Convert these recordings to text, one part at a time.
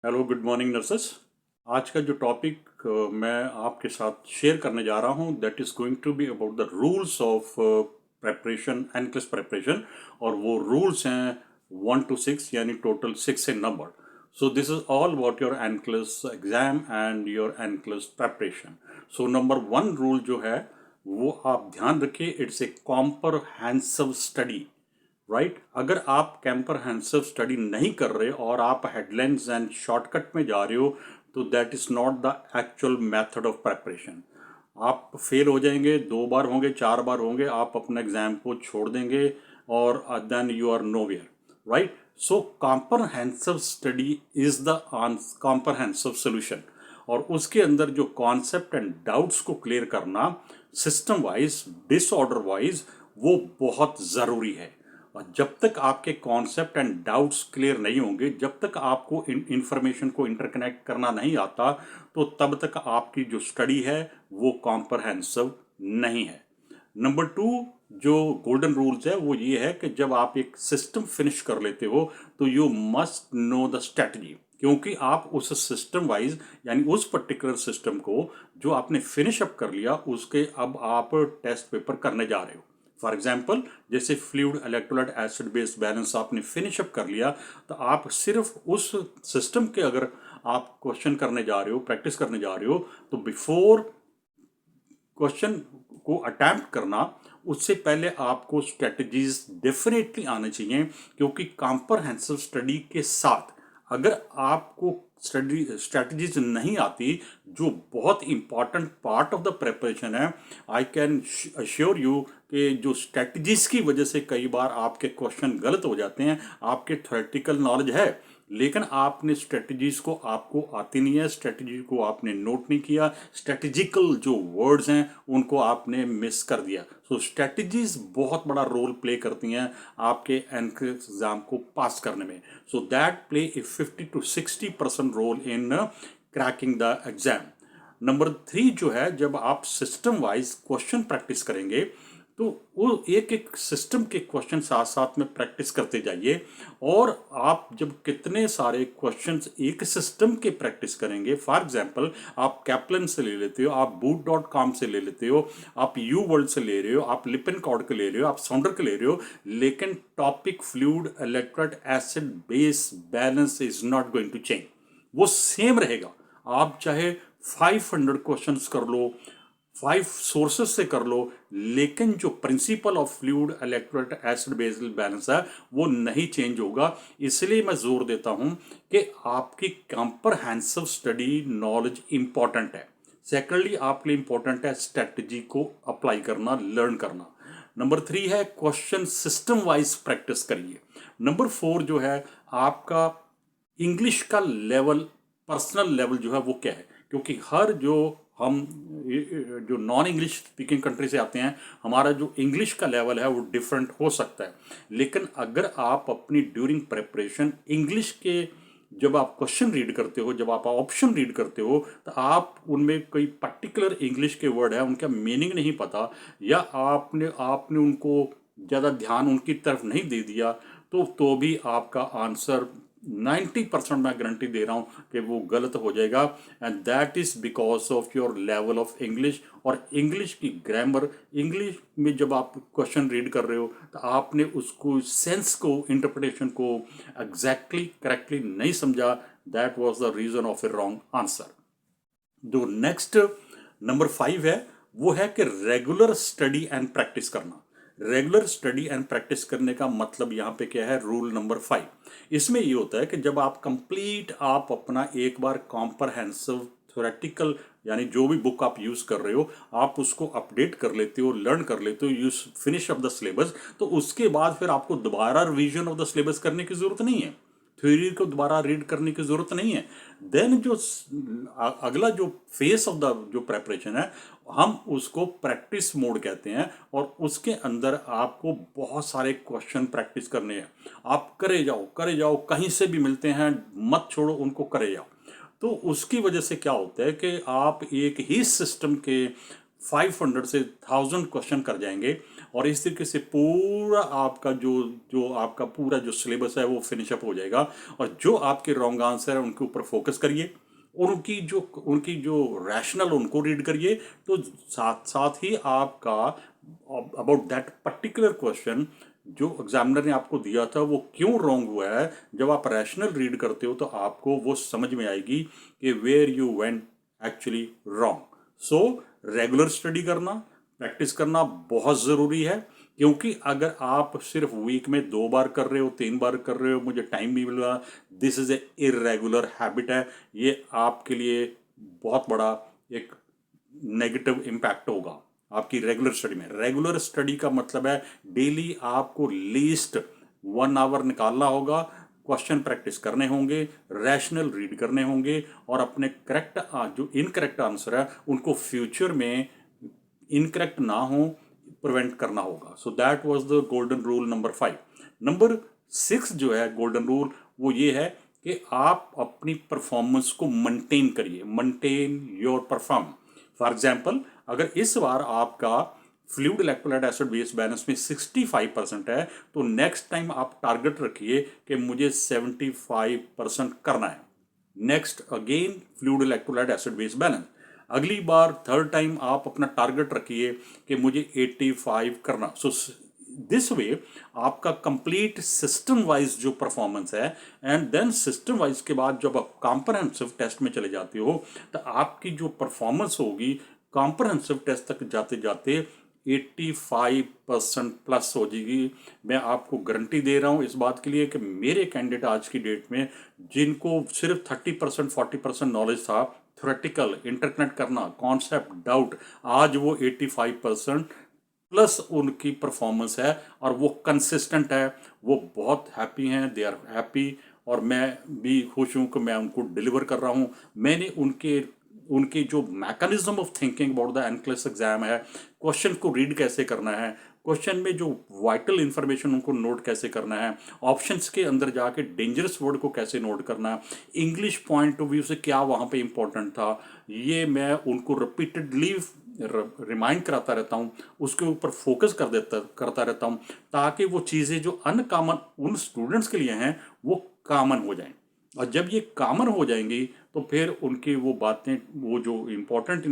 Hello, good morning nurses. आज का जो टॉपिक मैं आपके साथ शेयर करने जा रहा हूँ that is going to be about the rules of preparation, NCLEX preparation. और वो रूल्स हैं 1 to 6, यानी total 6 in number. So this is all about your NCLEX exam and your NCLEX preparation. So number 1 rule जो है वो आप ध्यान रखिए, it's a comprehensive study. Right, अगर आप कैम्परहेंसिव स्टडी नहीं कर रहे और आप हेडलाइंस एंड शॉर्टकट में जा रहे हो तो that is not the actual method of preparation. आप फेल हो जाएंगे, 2 बार होंगे, 4 बार होंगे, आप अपने एग्जाम को छोड़ देंगे और then you are nowhere. Right, so comprehensive study is the comprehensive solution. और उसके अंदर जो कॉन्सेप्ट एंड डाउट्स को क्लियर करना सिस्टम वाइज, डिसऑर्डर वाइज, वो बहुत ज़रूरी है। और जब तक आपके कॉन्सेप्ट एंड डाउट्स क्लियर नहीं होंगे, जब तक आपको इंफॉर्मेशन को इंटरकनेक्ट करना नहीं आता, तो तब तक आपकी जो स्टडी है वो कॉम्प्रहेंसिव नहीं है। नंबर 2 जो गोल्डन रूल्स है वो ये है कि जब आप एक सिस्टम फिनिश कर लेते हो तो you must know the strategy, क्योंकि आप उस सिस्टम वाइज, यानी उस पर्टिकुलर सिस्टम को जो आपने फिनिश अप कर लिया, उसके अब आप टेस्ट पेपर करने जा रहे हो। फॉर एग्जाम्पल, जैसे fluid electrolyte acid base balance आपने फिनिश अप कर लिया, तो आप सिर्फ उस सिस्टम के अगर आप क्वेश्चन करने जा रहे हो, प्रैक्टिस करने जा रहे हो, तो बिफोर क्वेश्चन को अटैम्प्ट करना, उससे पहले आपको स्ट्रेटजीज डेफिनेटली आने चाहिए। क्योंकि कॉम्प्रहेंसिव स्टडी के साथ अगर आपको स्ट्रेटजीज नहीं आती, जो बहुत important part of the preparation है, आई कैन अश्योर यू कि जो स्ट्रेटजीज की वजह से कई बार आपके क्वेश्चन गलत हो जाते हैं। आपके थ्योरेटिकल नॉलेज है लेकिन आपने स्ट्रेटजीज को, आपको आती नहीं है, स्ट्रेटजी को आपने नोट नहीं किया, स्ट्रेटजिकल जो वर्ड्स हैं उनको आपने मिस कर दिया। सो स्ट्रेटजीज बहुत बड़ा रोल प्ले करती हैं आपके एग्जाम को पास करने में। So that play a 50 to 60% role in cracking the exam. Number 3 जो है, जब आप सिस्टम वाइज क्वेश्चन प्रैक्टिस करेंगे तो वो एक एक सिस्टम के क्वेश्चन साथ साथ में प्रैक्टिस करते जाइए। और आप जब कितने सारे क्वेश्चंस एक सिस्टम के प्रैक्टिस करेंगे, फॉर एग्जांपल आप कैप्लन से ले लेते हो, आप boot.com से ले लेते हो, आप यू वर्ल्ड से ले रहे हो, आप लिपिनकॉर्ड के ले रहे हो, आप साउंडर के ले रहे हो, लेकिन topic fluid electrolyte acid base balance is not going to change, वो सेम रहेगा। आप चाहे 500 क्वेश्चंस कर लो, 5 सोर्सेस से कर लो, लेकिन जो principle of fluid electrolyte acid base balance है वो नहीं चेंज होगा। इसलिए मैं जोर देता हूं कि आपकी कॉम्प्रहेंसिव स्टडी नॉलेज इंपॉर्टेंट है। सेकेंडली आपके लिए इंपॉर्टेंट है स्ट्रेटजी को अप्लाई करना, लर्न करना। नंबर 3 है क्वेश्चन सिस्टम वाइज प्रैक्टिस करिए। नंबर 4 जो है आपका इंग्लिश का लेवल, पर्सनल लेवल जो है वो क्या है। क्योंकि हर जो हम जो नॉन इंग्लिश स्पीकिंग कंट्री से आते हैं, हमारा जो इंग्लिश का लेवल है वो डिफरेंट हो सकता है। लेकिन अगर आप अपनी ड्यूरिंग प्रेपरेशन इंग्लिश के, जब आप क्वेश्चन रीड करते हो, जब आप ऑप्शन रीड करते हो, तो आप उनमें कोई पर्टिकुलर इंग्लिश के वर्ड है उनका मीनिंग नहीं पता, या आपने आपने उनको ज़्यादा ध्यान उनकी तरफ नहीं दे दिया, तो भी आपका आंसर 90% मैं गारंटी दे रहा हूँ कि वो गलत हो जाएगा। And that is because of your level of English. और इंग्लिश की ग्रामर, इंग्लिश में जब आप क्वेश्चन रीड कर रहे हो तो आपने उसको सेंस को, इंटरप्रिटेशन को एग्जैक्टली करेक्टली नहीं समझा, that was the reason of A wrong answer. जो नेक्स्ट नंबर 5 है वो है कि रेगुलर स्टडी एंड प्रैक्टिस करना। रेगुलर स्टडी एंड प्रैक्टिस करने का मतलब यहाँ पे क्या है, रूल नंबर 5। इसमें ये होता है कि जब आप कंप्लीट, आप अपना एक बार कॉम्प्रहेंसिव थ्योरेटिकल, यानी जो भी बुक आप यूज़ कर रहे हो, आप उसको अपडेट कर लेते हो, लर्न कर लेते हो, you finish off the syllabus, तो उसके बाद फिर आपको दोबारा रिवीजन ऑफ द सिलेबस करने की ज़रूरत नहीं है, थ्योरी को दोबारा रीड करने की ज़रूरत नहीं है। देन जो अगला जो फेस ऑफ द जो प्रेपरेशन है, हम उसको प्रैक्टिस मोड कहते हैं। और उसके अंदर आपको बहुत सारे क्वेश्चन प्रैक्टिस करने हैं। आप करे जाओ, कहीं से भी मिलते हैं, मत छोड़ो, उनको करे जाओ। तो उसकी वजह से क्या होता है कि आप एक ही सिस्टम के 500 से 1000 क्वेश्चन कर जाएंगे। और इस तरीके से पूरा आपका जो जो आपका पूरा जो सिलेबस है वो फिनिश अप हो जाएगा। और जो आपके रॉन्ग आंसर है उनके ऊपर फोकस करिए, और उनकी जो रैशनल उनको रीड करिए। तो साथ साथ ही आपका अबाउट दैट पर्टिकुलर क्वेश्चन जो एग्जामिनर ने आपको दिया था वो क्यों रॉन्ग हुआ है, जब आप रैशनल रीड करते हो तो आपको वो समझ में आएगी कि where you went actually wrong. So regular study करना, प्रैक्टिस करना बहुत ज़रूरी है, क्योंकि अगर आप सिर्फ वीक में 2 बार कर रहे हो, 3 बार कर रहे हो, मुझे टाइम नहीं मिल रहा, this is a irregular habit है, ये आपके लिए बहुत बड़ा एक नेगेटिव इम्पैक्ट होगा आपकी रेगुलर स्टडी में। रेगुलर स्टडी का मतलब है डेली आपको लीस्ट 1 आवर निकालना होगा, क्वेश्चन प्रैक्टिस करने होंगे, रैशनल रीड करने होंगे, और अपने करेक्ट जो इनकरेक्ट आंसर है उनको फ्यूचर में इनकरेक्ट ना हो प्रिवेंट करना होगा। So that was the golden rule number 5। Number 6 जो है गोल्डन रूल वो ये है कि आप अपनी परफॉर्मेंस को मेंटेन करिए, maintain your perform. For example, अगर इस बार आपका fluid electrolyte acid base balance में 65% है, तो नेक्स्ट टाइम आप टारगेट रखिए कि मुझे 75% करना है। Next again fluid electrolyte acid base balance, अगली बार थर्ड टाइम आप अपना टारगेट रखिए कि मुझे 85 करना। सो दिस वे आपका कंप्लीट सिस्टम वाइज जो परफॉर्मेंस है, एंड देन सिस्टम वाइज के बाद जब आप कॉम्प्रहेंसिव टेस्ट में चले जाते हो तो आपकी जो परफॉर्मेंस होगी कॉम्प्रहेंसिव टेस्ट तक जाते जाते 85% प्लस हो जाएगी। मैं आपको गारंटी दे रहा हूँ इस बात के लिए कि मेरे कैंडिडेट आज की डेट में जिनको सिर्फ 30% 40% नॉलेज था, थ्योरेटिकल इंटरकनेक्ट करना, कॉन्सेप्ट डाउट, आज वो 85% प्लस उनकी परफॉर्मेंस है और वो कंसिस्टेंट है, वो बहुत हैप्पी हैं, दे आर हैप्पी। और मैं भी खुश हूँ कि मैं उनको डिलीवर कर रहा हूँ। मैंने उनके उनकी जो mechanism of thinking about the NCLEX exam है, क्वेश्चन को रीड कैसे करना है, क्वेश्चन में जो वाइटल इंफॉर्मेशन उनको नोट कैसे करना है, ऑप्शंस के अंदर जाके डेंजरस वर्ड को कैसे नोट करना है, इंग्लिश पॉइंट ऑफ व्यू से क्या वहाँ पे इम्पोर्टेंट था, ये मैं उनको रिपीटेडली रिमाइंड कराता रहता हूँ, उसके ऊपर फोकस करता रहता हूँ, ताकि वो चीज़ें जो अनकॉमन उन स्टूडेंट्स के लिए हैं वो कॉमन हो जाएं। और जब ये कॉमन हो जाएंगी तो फिर उनकी वो बातें, वो जो इम्पोर्टेंट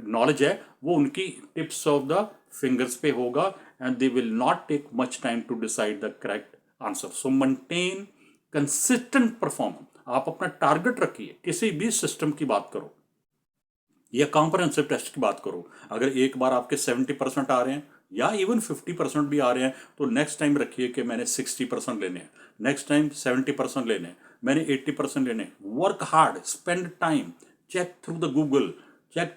नॉलेज है वो उनकी टिप्स ऑफ द फिंगर्स पे होगा, and they will not take much time to decide the correct answer. So maintain consistent performance. आप अपना टारगेट रखिए, किसी भी सिस्टम की बात करो या कॉम्प्रहेंसिव टेस्ट की बात करो, अगर एक बार आपके 70% आ रहे हैं या इवन 50% भी आ रहे हैं, तो नेक्स्ट टाइम रखिए कि मैंने 60% लेने हैं, नेक्स्ट टाइम 70% लेने हैं, मैंने 80% लेने हैं। Work hard, spend time, check through the Google, check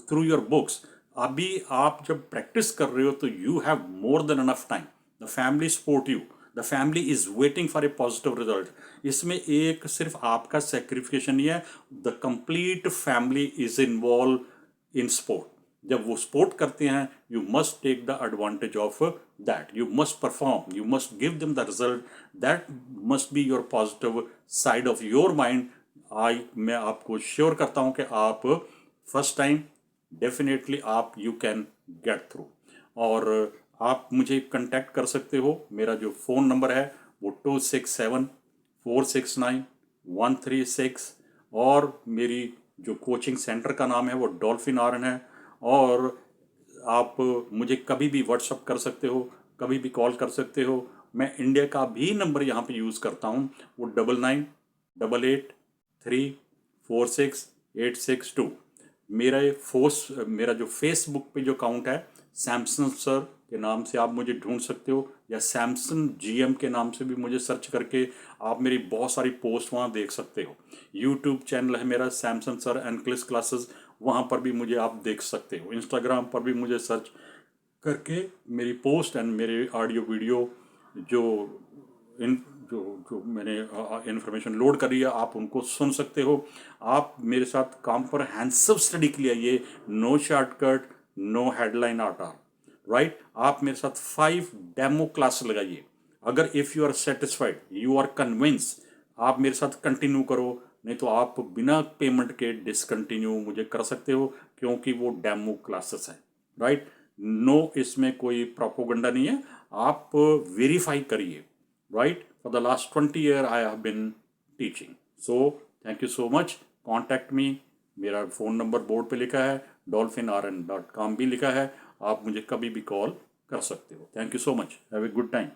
through your books. अभी आप जब प्रैक्टिस कर रहे हो तो you have more than enough time, the family support you, the family is waiting for a positive result. इसमें एक सिर्फ आपका सेक्रिफिकेशन नहीं है, the complete family is involve in support. जब वो स्पोर्ट करते हैं, you must take the advantage of that, you must perform, you must give them the result, that must be your positive side of your mind. मैं आपको sure करता हूं कि आप फर्स्ट टाइम डेफिनेटली आप यू कैन गेट थ्रू। और आप मुझे कांटेक्ट कर सकते हो, मेरा जो फ़ोन नंबर है वो 267-469-136, और मेरी जो कोचिंग सेंटर का नाम है वो डॉल्फिन आर्न है। और आप मुझे कभी भी व्हाट्सअप कर सकते हो, कभी भी कॉल कर सकते हो। मैं इंडिया का भी नंबर यहाँ पे यूज़ करता हूँ, वो 9988346862। मेरा जो फेसबुक पे जो अकाउंट है, सैमसन सर के नाम से आप मुझे ढूंढ सकते हो, या सैमसन जीएम के नाम से भी मुझे सर्च करके आप मेरी बहुत सारी पोस्ट वहाँ देख सकते हो। यूट्यूब चैनल है मेरा सैमसन सर एनक्लेस क्लासेस, वहाँ पर भी मुझे आप देख सकते हो। इंस्टाग्राम पर भी मुझे सर्च करके मेरी पोस्ट एंड मेरे ऑडियो वीडियो जो इन जो जो मैंने इन्फॉर्मेशन लोड करी है, आप उनको सुन सकते हो। आप मेरे साथ कॉम्प्रहेंसिव स्टडी के लिए आइए, नो शॉर्टकट, नो हेडलाइन आटा, राइट। आप मेरे साथ 5 डेमो क्लास लगाइए। अगर if you are satisfied, you are convince, आप मेरे साथ कंटिन्यू करो, नहीं तो आप बिना पेमेंट के डिसकंटिन्यू मुझे कर सकते हो, क्योंकि वो डेमो क्लासेस हैं, राइट। नो इसमें कोई प्रोपोगंडा नहीं है, आप वेरीफाई करिए, right. For the last 20 year I have been teaching. So thank you so much, contact me. मेरा फ़ोन नंबर बोर्ड पे लिखा है, dolphinrn.com भी लिखा है, आप मुझे कभी भी कॉल कर सकते हो। Thank you so much, have a good time.